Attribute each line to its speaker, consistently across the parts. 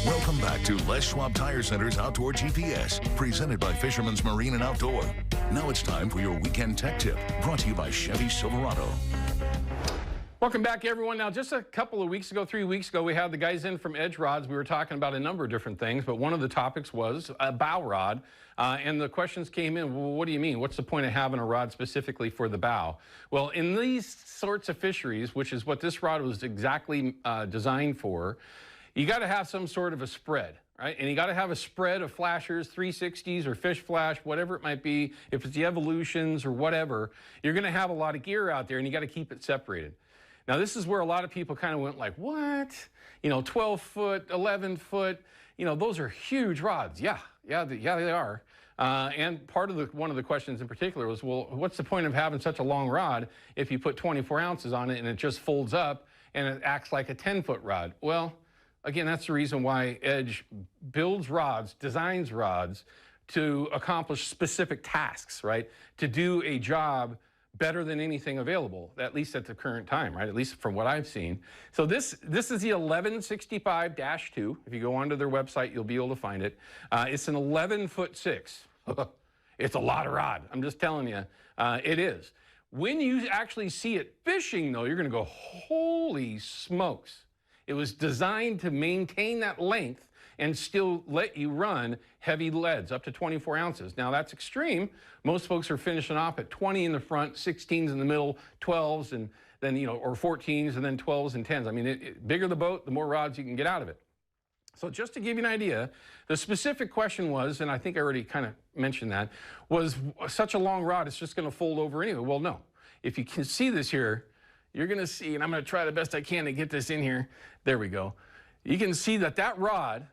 Speaker 1: Welcome back to Les Schwab Tire Center's Outdoor GPS, presented by Fisherman's Marine and Outdoor. Now it's time for your weekend tech tip, brought to you by Chevy Silverado.
Speaker 2: Welcome back, everyone. Now, just a couple of weeks ago, 3 weeks ago, we had the guys in from Edge Rods. We were talking about a number of different things, but one of the topics was a bow rod. And the questions came in, well, what do you mean? What's the point of having a rod specifically for the bow? Well, in these sorts of fisheries, which is what this rod was exactly designed for, you got to have some sort of a spread, right? And you got to have a spread of flashers, 360s or fish flash, whatever it might be. If it's the Evolutions or whatever, you're going to have a lot of gear out there, and you got to keep it separated. Now, this is where a lot of people kind of went like, what? You know, 12 foot, 11 foot, you know, those are huge rods. Yeah, they are. And part of one of the questions in particular was, well, what's the point of having such a long rod if you put 24 ounces on it and it just folds up and it acts like a 10-foot rod? Well, again, that's the reason why Edge builds rods, designs rods to accomplish specific tasks, right? To do a job better than anything available, at least at the current time, right? At least from what I've seen. So this is the 1165-2. If you go onto their website, you'll be able to find it. It's an 11'6". It's a lot of rod. I'm just telling you, it is. When you actually see it fishing, though, you're going to go, holy smokes. It was designed to maintain that length and still let you run heavy leads up to 24 ounces. Now, that's extreme. Most folks are finishing off at 20 in the front, 16s in the middle, 12s, and then, you know, or 14s, and then 12s and 10s. I mean, bigger the boat, the more rods you can get out of it. So just to give you an idea, the specific question was, and I think I already kind of mentioned that, was such a long rod, it's just going to fold over anyway. Well, no. If you can see this here, you're going to see, and I'm going to try the best I can to get this in here. There we go. You can see that rod,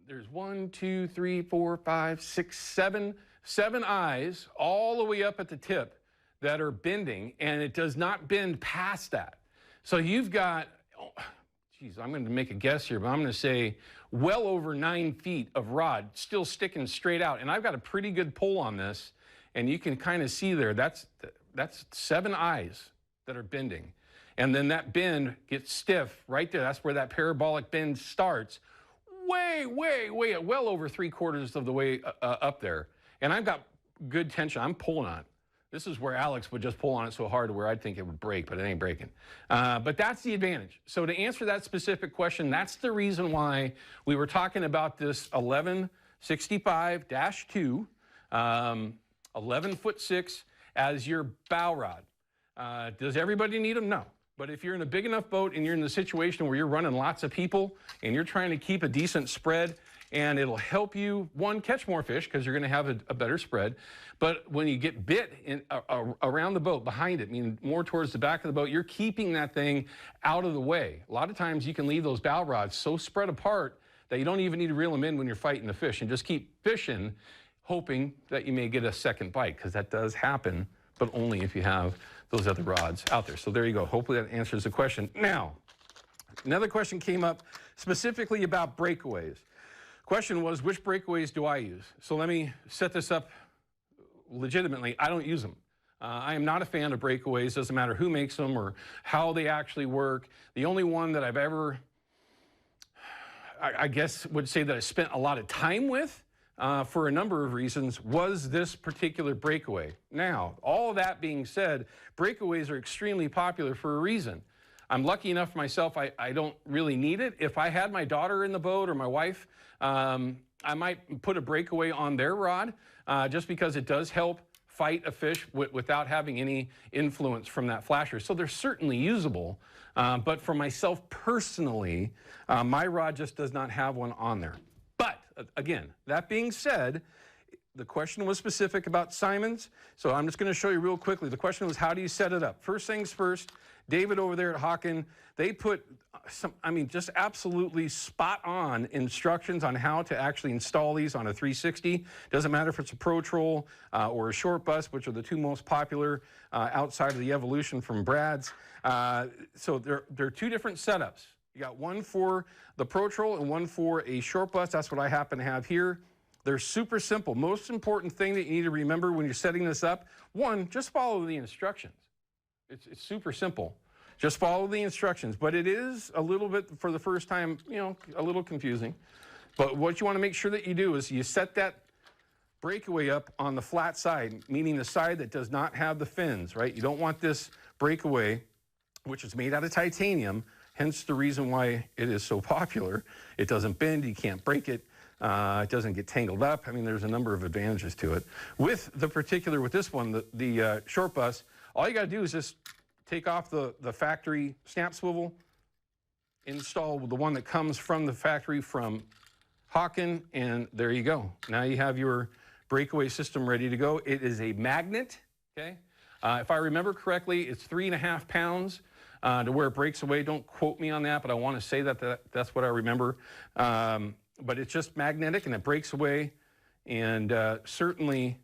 Speaker 2: there's 1, 2, 3, 4, 5, 6, 7 eyes all the way up at the tip that are bending, and it does not bend past that. So you've got, geez, I'm going to make a guess here, but I'm going to say well over 9 feet of rod still sticking straight out. And I've got a pretty good pull on this, and you can kind of see there, that's 7 eyes that are bending. And then that bend gets stiff right there. That's where that parabolic bend starts. Well over 3/4 of the way up there. And I've got good tension. I'm pulling on it. This is where Alex would just pull on it so hard where I'd think it would break, but it ain't breaking. But that's the advantage. So to answer that specific question, that's the reason why we were talking about this 1165-2, 11'6" as your bow rod. Does everybody need them? No. But if you're in a big enough boat and you're in the situation where you're running lots of people and you're trying to keep a decent spread, and it'll help you, one, catch more fish because you're going to have a better spread. But when you get bit around the boat, behind it, meaning more towards the back of the boat, you're keeping that thing out of the way. A lot of times you can leave those bow rods so spread apart that you don't even need to reel them in when you're fighting the fish, and just keep fishing, hoping that you may get a second bite, because that does happen, but only if you have those other rods out there. So there you go. Hopefully that answers the question. Now, another question came up specifically about breakaways. Question was, which breakaways do I use? So let me set this up legitimately. I don't use them. I am not a fan of breakaways. Doesn't matter who makes them or how they actually work. The only one that I've ever, I guess, would say that I spent a lot of time with for a number of reasons was this particular breakaway. Now, all of that being said, breakaways are extremely popular for a reason. I'm lucky enough myself, I don't really need it. If I had my daughter in the boat or my wife, I might put a breakaway on their rod just because it does help fight a fish without having any influence from that flasher. So they're certainly usable, but for myself personally, my rod just does not have one on there. But again, that being said, the question was specific about Simon's, so I'm just going to show you real quickly. The question was, how do you set it up? First things first, David over there at Hawken, they put some, I mean, just absolutely spot on instructions on how to actually install these on a 360. Doesn't matter if it's a Pro Troll or a short bus, which are the two most popular outside of the Evolution from Brad's. So they're two different setups. You got one for the Pro Troll and one for a short bus. That's what I happen to have here. They're super simple. Most important thing that you need to remember when you're setting this up, one, just follow the instructions. It's super simple. Just follow the instructions. But it is a little bit, for the first time, a little confusing. But what you want to make sure that you do is you set that breakaway up on the flat side, meaning the side that does not have the fins, right? You don't want this breakaway, which is made out of titanium, hence the reason why it is so popular. It doesn't bend, you can't break it, it doesn't get tangled up. I mean, there's a number of advantages to it. With this one, the short bus, all you gotta do is just take off the factory snap swivel, install the one that comes from the factory from Hawken, and there you go. Now you have your breakaway system ready to go. It is a magnet, okay? If I remember correctly, it's 3.5 pounds to where it breaks away. Don't quote me on that, but I want to say that's what I remember. But it's just magnetic and it breaks away. And certainly,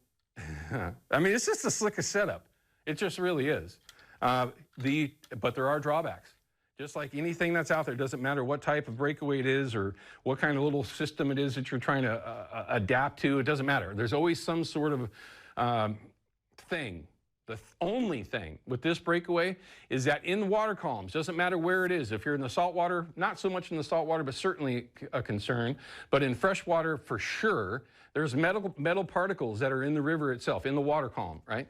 Speaker 2: I mean, it's just the slickest setup. It just really is. But there are drawbacks. Just like anything that's out there, it doesn't matter what type of breakaway it is or what kind of little system it is that you're trying to adapt to. It doesn't matter. There's always some sort of thing. The only thing with this breakaway is that in the water columns, doesn't matter where it is. If you're in the salt water, not so much in the salt water, but certainly a concern. But in fresh water, for sure, there's metal particles that are in the river itself, in the water column, right?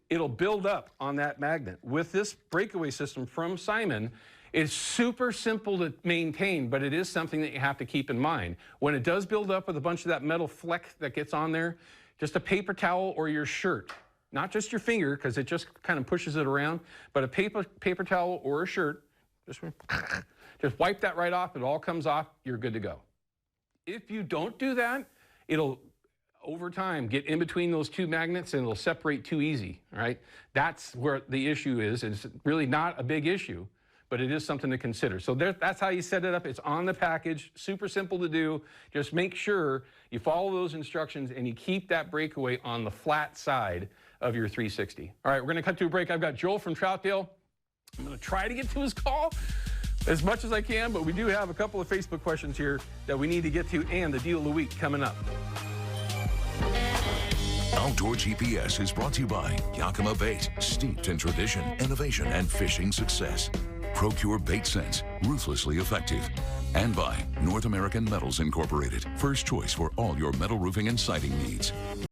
Speaker 2: It'll build up on that magnet. With this breakaway system from Simon, it's super simple to maintain, but it is something that you have to keep in mind. When it does build up with a bunch of that metal fleck that gets on there, just a paper towel or your shirt, not just your finger, because it just kind of pushes it around, but a paper towel or a shirt, just wipe that right off, it all comes off, you're good to go. If you don't do that, it'll, over time, get in between those two magnets and it'll separate too easy, right? That's where the issue is. It's really not a big issue, but it is something to consider. So that's how you set it up. It's on the package, super simple to do. Just make sure you follow those instructions and you keep that breakaway on the flat side of your 360. All right, we're gonna cut to a break. I've got Joel from Troutdale. I'm gonna try to get to his call as much as I can, but we do have a couple of Facebook questions here that we need to get to, and the deal of the week coming up.
Speaker 1: Outdoor GPS is brought to you by Yakima Bait, steeped in tradition, innovation, and fishing success. Procure Bait Sense, ruthlessly effective. And by North American Metals Incorporated, first choice for all your metal roofing and siding needs.